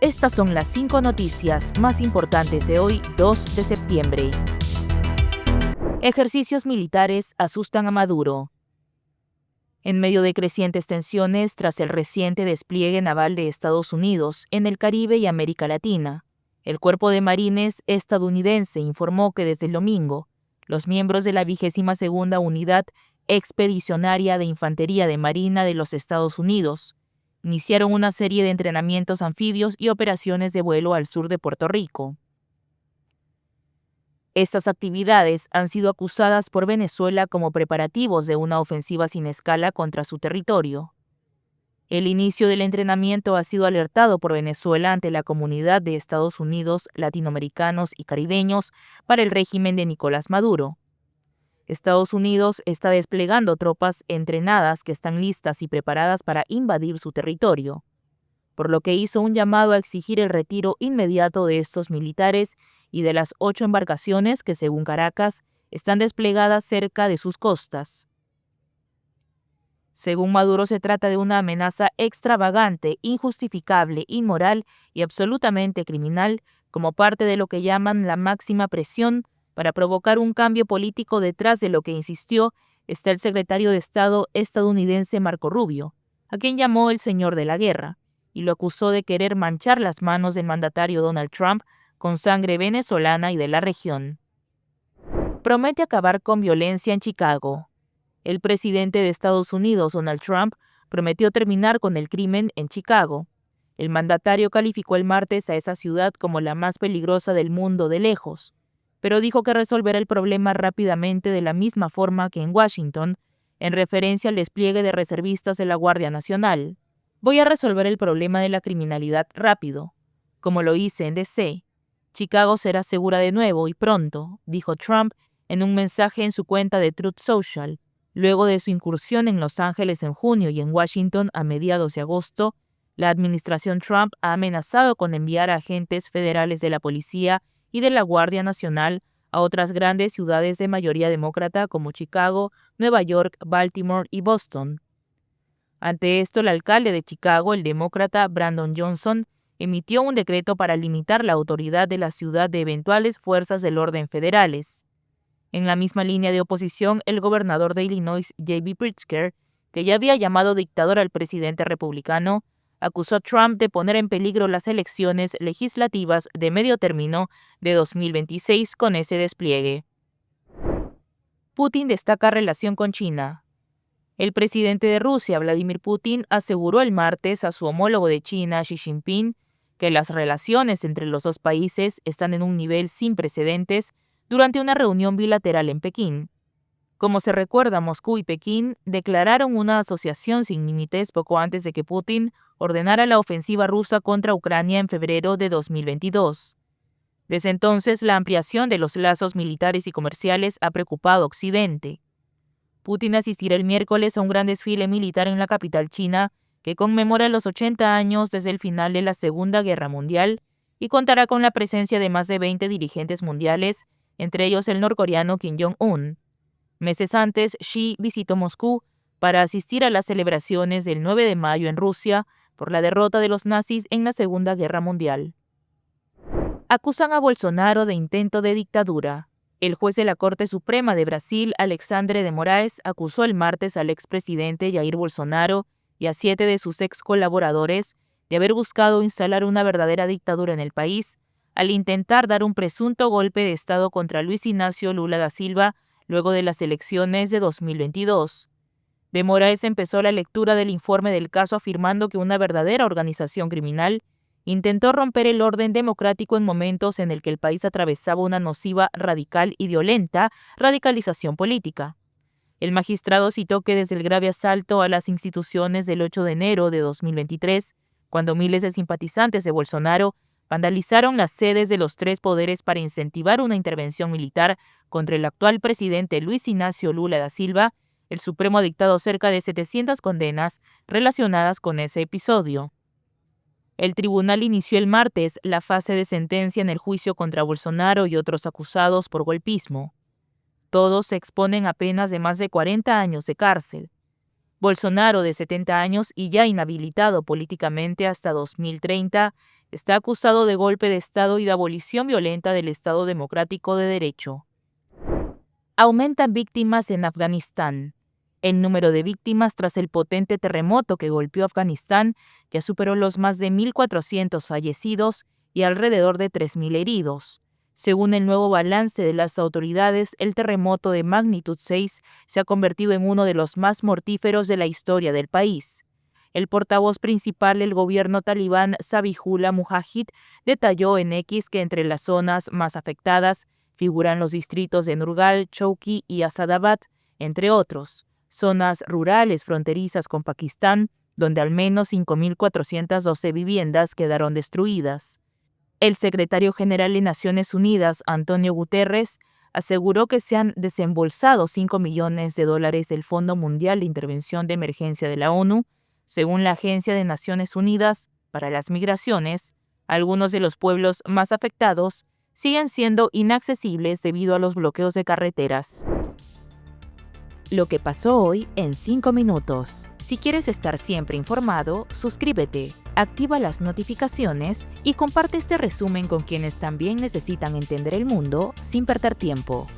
Estas son las 5 noticias más importantes de hoy, 2 de septiembre. Ejercicios militares asustan a Maduro. En medio de crecientes tensiones tras el reciente despliegue naval de Estados Unidos en el Caribe y América Latina, el Cuerpo de Marines estadounidense informó que desde el domingo, los miembros de la 22ª Unidad Expedicionaria de Infantería de Marina de los Estados Unidos iniciaron una serie de entrenamientos anfibios y operaciones de vuelo al sur de Puerto Rico. Estas actividades han sido acusadas por Venezuela como preparativos de una ofensiva sin escala contra su territorio. El inicio del entrenamiento ha sido alertado por Venezuela ante la comunidad de Estados Unidos, latinoamericanos y caribeños para el régimen de Nicolás Maduro. Estados Unidos está desplegando tropas entrenadas que están listas y preparadas para invadir su territorio, por lo que hizo un llamado a exigir el retiro inmediato de estos militares y de las 8 embarcaciones que, según Caracas, están desplegadas cerca de sus costas. Según Maduro, se trata de una amenaza extravagante, injustificable, inmoral y absolutamente criminal, como parte de lo que llaman la máxima presión para provocar un cambio político. Detrás de lo que insistió está el secretario de Estado estadounidense Marco Rubio, a quien llamó el señor de la guerra, y lo acusó de querer manchar las manos del mandatario Donald Trump con sangre venezolana y de la región. Promete acabar con violencia en Chicago. El presidente de Estados Unidos, Donald Trump, prometió terminar con el crimen en Chicago. El mandatario calificó el martes a esa ciudad como la más peligrosa del mundo de lejos, pero dijo que resolverá el problema rápidamente de la misma forma que en Washington, en referencia al despliegue de reservistas de la Guardia Nacional. Voy a resolver el problema de la criminalidad rápido, como lo hice en D.C. Chicago será segura de nuevo y pronto, dijo Trump en un mensaje en su cuenta de Truth Social. Luego de su incursión en Los Ángeles en junio y en Washington a mediados de agosto, la administración Trump ha amenazado con enviar a agentes federales de la policía y de la Guardia Nacional a otras grandes ciudades de mayoría demócrata como Chicago, Nueva York, Baltimore y Boston. Ante esto, el alcalde de Chicago, el demócrata Brandon Johnson, emitió un decreto para limitar la autoridad de la ciudad de eventuales fuerzas del orden federales. En la misma línea de oposición, el gobernador de Illinois, J.B. Pritzker, que ya había llamado dictador al presidente republicano, acusó a Trump de poner en peligro las elecciones legislativas de medio término de 2026 con ese despliegue. Putin destaca relación con China. El presidente de Rusia, Vladimir Putin, aseguró el martes a su homólogo de China, Xi Jinping, que las relaciones entre los dos países están en un nivel sin precedentes durante una reunión bilateral en Pekín. Como se recuerda, Moscú y Pekín declararon una asociación sin límites poco antes de que Putin ordenara la ofensiva rusa contra Ucrania en febrero de 2022. Desde entonces, la ampliación de los lazos militares y comerciales ha preocupado a Occidente. Putin asistirá el miércoles a un gran desfile militar en la capital china que conmemora los 80 años desde el final de la Segunda Guerra Mundial y contará con la presencia de más de 20 dirigentes mundiales, entre ellos el norcoreano Kim Jong-un. Meses antes, Xi visitó Moscú para asistir a las celebraciones del 9 de mayo en Rusia por la derrota de los nazis en la Segunda Guerra Mundial. Acusan a Bolsonaro de intento de dictadura. El juez de la Corte Suprema de Brasil, Alexandre de Moraes, acusó el martes al expresidente Jair Bolsonaro y a 7 de sus ex colaboradores de haber buscado instalar una verdadera dictadura en el país al intentar dar un presunto golpe de Estado contra Luis Ignacio Lula da Silva luego de las elecciones de 2022. De Moraes empezó la lectura del informe del caso afirmando que una verdadera organización criminal intentó romper el orden democrático en momentos en el que el país atravesaba una nociva, radical y violenta radicalización política. El magistrado citó que desde el grave asalto a las instituciones del 8 de enero de 2023, cuando miles de simpatizantes de Bolsonaro vandalizaron las sedes de los 3 poderes para incentivar una intervención militar contra el actual presidente Luis Ignacio Lula da Silva, el Supremo ha dictado cerca de 700 condenas relacionadas con ese episodio. El tribunal inició el martes la fase de sentencia en el juicio contra Bolsonaro y otros acusados por golpismo. Todos se exponen a penas de más de 40 años de cárcel. Bolsonaro, de 70 años y ya inhabilitado políticamente hasta 2030, está acusado de golpe de Estado y de abolición violenta del Estado Democrático de Derecho. Aumentan víctimas en Afganistán. El número de víctimas tras el potente terremoto que golpeó Afganistán ya superó los más de 1.400 fallecidos y alrededor de 3.000 heridos. Según el nuevo balance de las autoridades, el terremoto de magnitud 6 se ha convertido en uno de los más mortíferos de la historia del país. El portavoz principal del gobierno talibán, Zabihullah Mujahid, detalló en X que entre las zonas más afectadas figuran los distritos de Nurgal, Chowki y Asadabad, entre otros, zonas rurales fronterizas con Pakistán, donde al menos 5.412 viviendas quedaron destruidas. El secretario general de Naciones Unidas, Antonio Guterres, aseguró que se han desembolsado $5 millones del Fondo Mundial de Intervención de Emergencia de la ONU. Según la Agencia de Naciones Unidas para las Migraciones, algunos de los pueblos más afectados siguen siendo inaccesibles debido a los bloqueos de carreteras. Lo que pasó hoy en 5 minutos. Si quieres estar siempre informado, suscríbete, activa las notificaciones y comparte este resumen con quienes también necesitan entender el mundo sin perder tiempo.